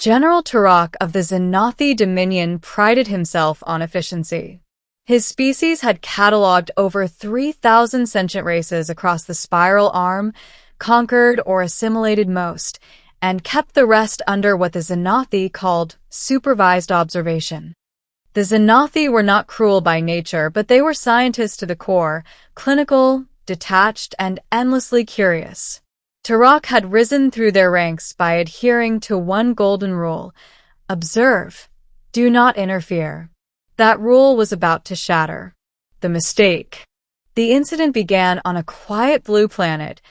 General Tarak of the Xanathi Dominion prided himself on efficiency. His species had catalogued over 3,000 sentient races across the spiral arm, conquered or assimilated most, and kept the rest under what the Xanathi called supervised observation. The Xanathi were not cruel by nature, but they were scientists to the core, clinical, detached, and endlessly curious. Tarak had risen through their ranks by adhering to one golden rule: observe, do not interfere. That rule was about to shatter. The mistake. The incident began on a quiet blue planet,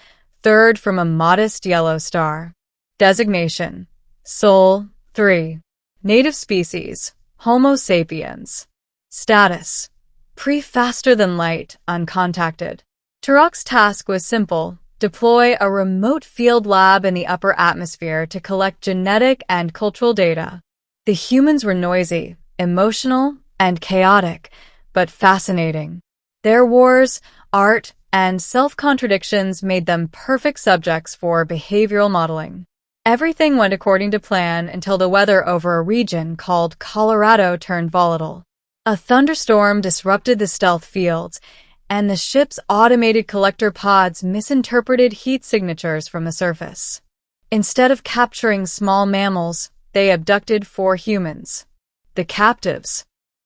third from a modest yellow star. Designation: Sol 3. Native species: Homo sapiens. Status: pre-faster than light, uncontacted. Tarak's task was simple: deploy a remote field lab in the upper atmosphere to collect genetic and cultural data. The humans were noisy, emotional, and chaotic, but fascinating. Their wars, art, and self-contradictions made them perfect subjects for behavioral modeling. Everything went according to plan until the weather over a region called Colorado turned volatile. A thunderstorm disrupted the stealth fields, and the ship's automated collector pods misinterpreted heat signatures from the surface. Instead of capturing small mammals, they abducted 4 humans. The captives.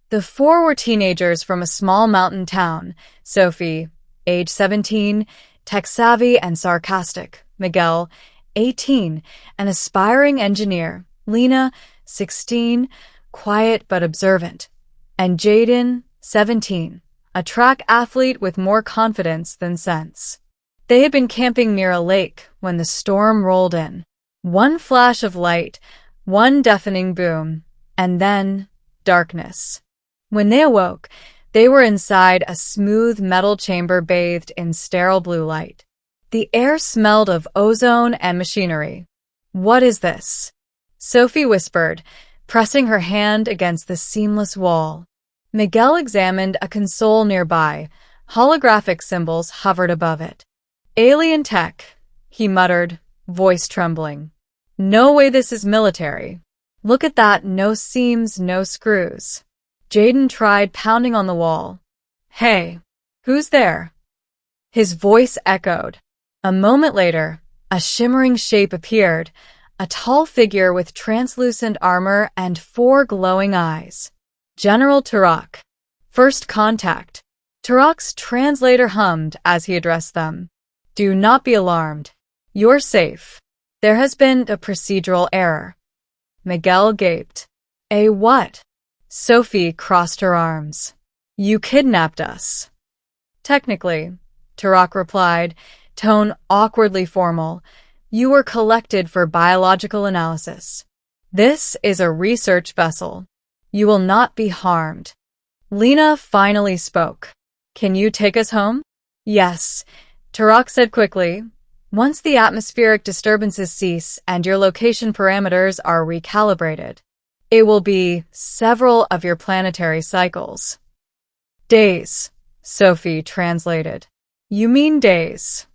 The 4 were teenagers from a small mountain town: Sophie, age 17, tech-savvy and sarcastic; Miguel, 18, an aspiring engineer; Lena, 16, quiet but observant; and Jaden, 17, a track athlete with more confidence than sense. They had been camping near a lake when the storm rolled in. One flash of light, one deafening boom, and then darkness. When they awoke, they were inside a smooth metal chamber bathed in sterile blue light. The air smelled of ozone and machinery. "What is this?" Sophie whispered, pressing her hand against the seamless wall. Miguel examined a console nearby. Holographic symbols hovered above it. "Alien tech," he muttered, voice trembling. "No way this is military. Look at that, no seams, no screws." Jaden tried pounding on the wall. "Hey, who's there?" His voice echoed. A moment later, a shimmering shape appeared, a tall figure with translucent armor and 4 glowing eyes. General Tarak. First contact. Tarak's translator hummed as he addressed them. "Do not be alarmed. You're safe. There has been a procedural error." Miguel gaped. "A what?" Sophie crossed her arms. "You kidnapped us." "Technically," Tarak replied, tone awkwardly formal. "You were collected for biological analysis. This is a research vessel. You will not be harmed." Lena finally spoke. "Can you take us home?" "Yes," Tarak said quickly. "Once the atmospheric disturbances cease and your location parameters are recalibrated. It will be several of your planetary cycles." "Days," Sophie translated. "You mean days?"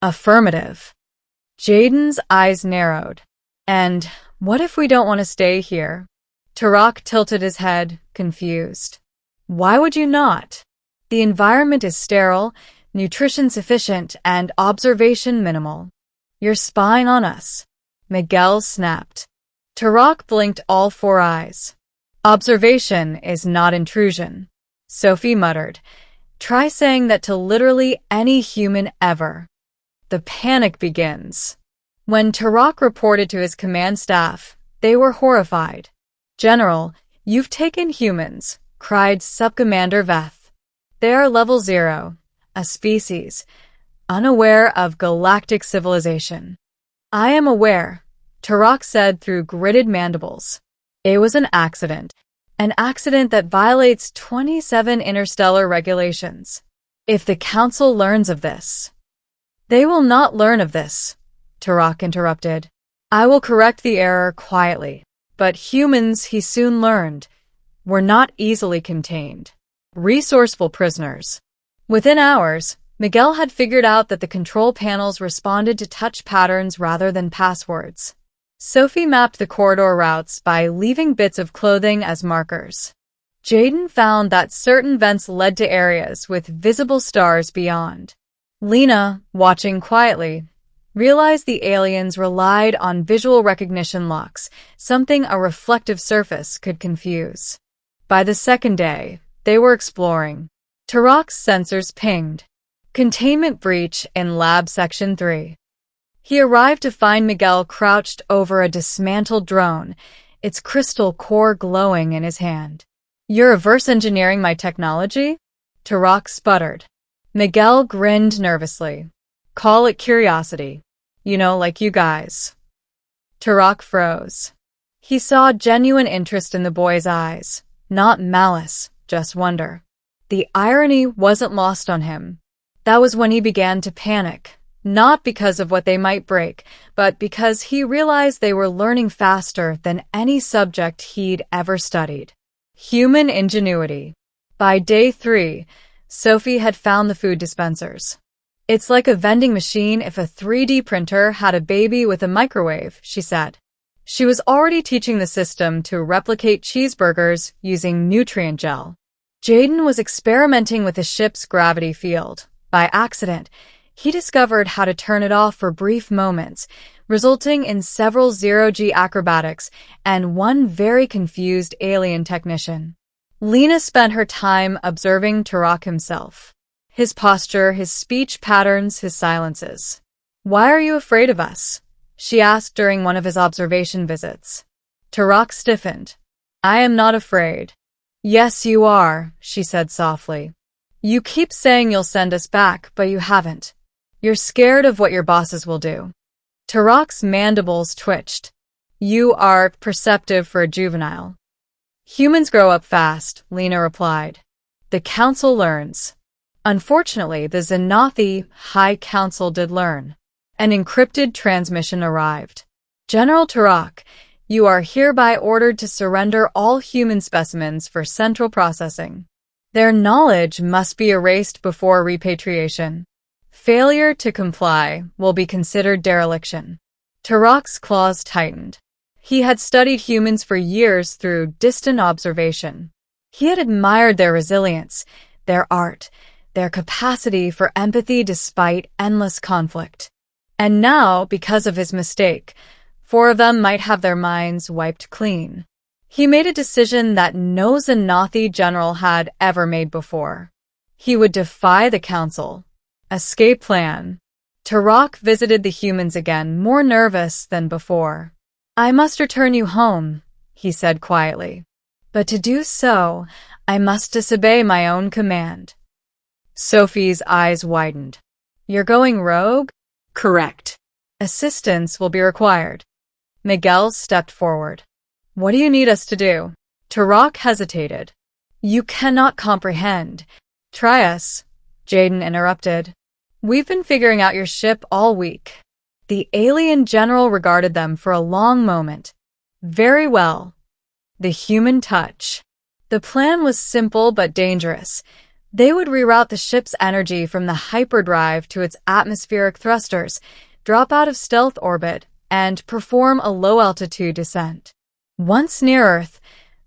"Affirmative." Jaden's eyes narrowed. "And what if we don't want to stay here?" Tarak tilted his head, confused. "Why would you not? The environment is sterile, nutrition sufficient, and observation minimal. You're spying on us." Miguel snapped. Tarak blinked all 4 eyes. "Observation is not intrusion," Sophie muttered. "Try saying that to literally any human ever." The panic begins. When Tarak reported to his command staff, they were horrified. "General, you've taken humans," cried Subcommander Veth. "They are level 0, a species, unaware of galactic civilization." "I am aware," Tarak said through gritted mandibles. "It was an accident that violates 27 interstellar regulations. If the Council learns of this—" "They will not learn of this," Tarak interrupted. "I will correct the error quietly." But humans, he soon learned, were not easily contained. Resourceful prisoners. Within hours, Miguel had figured out that the control panels responded to touch patterns rather than passwords. Sophie mapped the corridor routes by leaving bits of clothing as markers. Jaden found that certain vents led to areas with visible stars beyond. Lena, watching quietly, realized the aliens relied on visual recognition locks, something a reflective surface could confuse. By the second day, they were exploring. Tarak's sensors pinged. Containment breach in Lab Section 3. He arrived to find Miguel crouched over a dismantled drone, its crystal core glowing in his hand. "You're reverse engineering my technology?" Tarak sputtered. Miguel grinned nervously. "Call it curiosity. Like you guys." Tarak froze. He saw genuine interest in the boy's eyes, not malice, just wonder. The irony wasn't lost on him. That was when he began to panic, not because of what they might break, but because he realized they were learning faster than any subject he'd ever studied. Human ingenuity. By day 3, Sophie had found the food dispensers. "It's like a vending machine if a 3D printer had a baby with a microwave," she said. She was already teaching the system to replicate cheeseburgers using nutrient gel. Jaden was experimenting with the ship's gravity field. By accident, he discovered how to turn it off for brief moments, resulting in several zero-G acrobatics and one very confused alien technician. Lena spent her time observing Tarak himself. His posture, his speech patterns, his silences. "Why are you afraid of us?" she asked during one of his observation visits. Tarak stiffened. "I am not afraid." "Yes, you are," she said softly. "You keep saying you'll send us back, but you haven't. You're scared of what your bosses will do." Tarak's mandibles twitched. "You are perceptive for a juvenile." "Humans grow up fast," Lena replied. "The Council learns." Unfortunately, the Xanathi High Council did learn. An encrypted transmission arrived. "General Tarak, you are hereby ordered to surrender all human specimens for central processing. Their knowledge must be erased before repatriation. Failure to comply will be considered dereliction." Tarak's claws tightened. He had studied humans for years through distant observation. He had admired their resilience, their art, their capacity for empathy despite endless conflict. And now, because of his mistake, 4 of them might have their minds wiped clean. He made a decision that no Xanathi general had ever made before. He would defy the Council. Escape plan. Tarak visited the humans again, more nervous than before. "I must return you home," he said quietly. "But to do so, I must disobey my own command." Sophie's eyes widened. "You're going rogue?" "Correct." "Assistance will be required." Miguel stepped forward. "What do you need us to do?" Tarak hesitated. "You cannot comprehend." "Try us," Jaden interrupted. "We've been figuring out your ship all week." The alien general regarded them for a long moment. "Very well." The human touch. The plan was simple but dangerous. They would reroute the ship's energy from the hyperdrive to its atmospheric thrusters, drop out of stealth orbit, and perform a low-altitude descent. Once near Earth,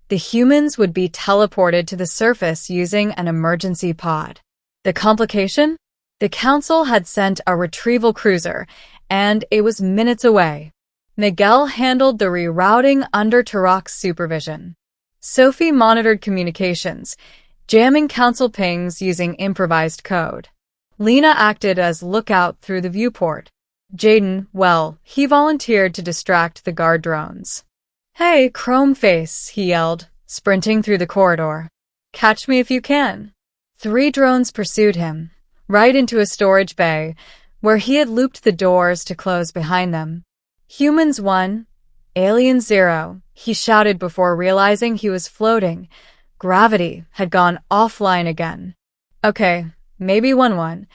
the humans would be teleported to the surface using an emergency pod. The complication? The Council had sent a retrieval cruiser, and it was minutes away. Miguel handled the rerouting under Tarak's supervision. Sophie monitored communications, jamming Council pings using improvised code. Lena acted as lookout through the viewport. Jaden, well, he volunteered to distract the guard drones. "Hey, Chrome Face," he yelled, sprinting through the corridor. "Catch me if you can." 3 drones pursued him, right into a storage bay, where he had looped the doors to close behind them. "Humans 1, Aliens 0, he shouted before realizing he was floating. Gravity had gone offline again. "Okay, maybe 1-1.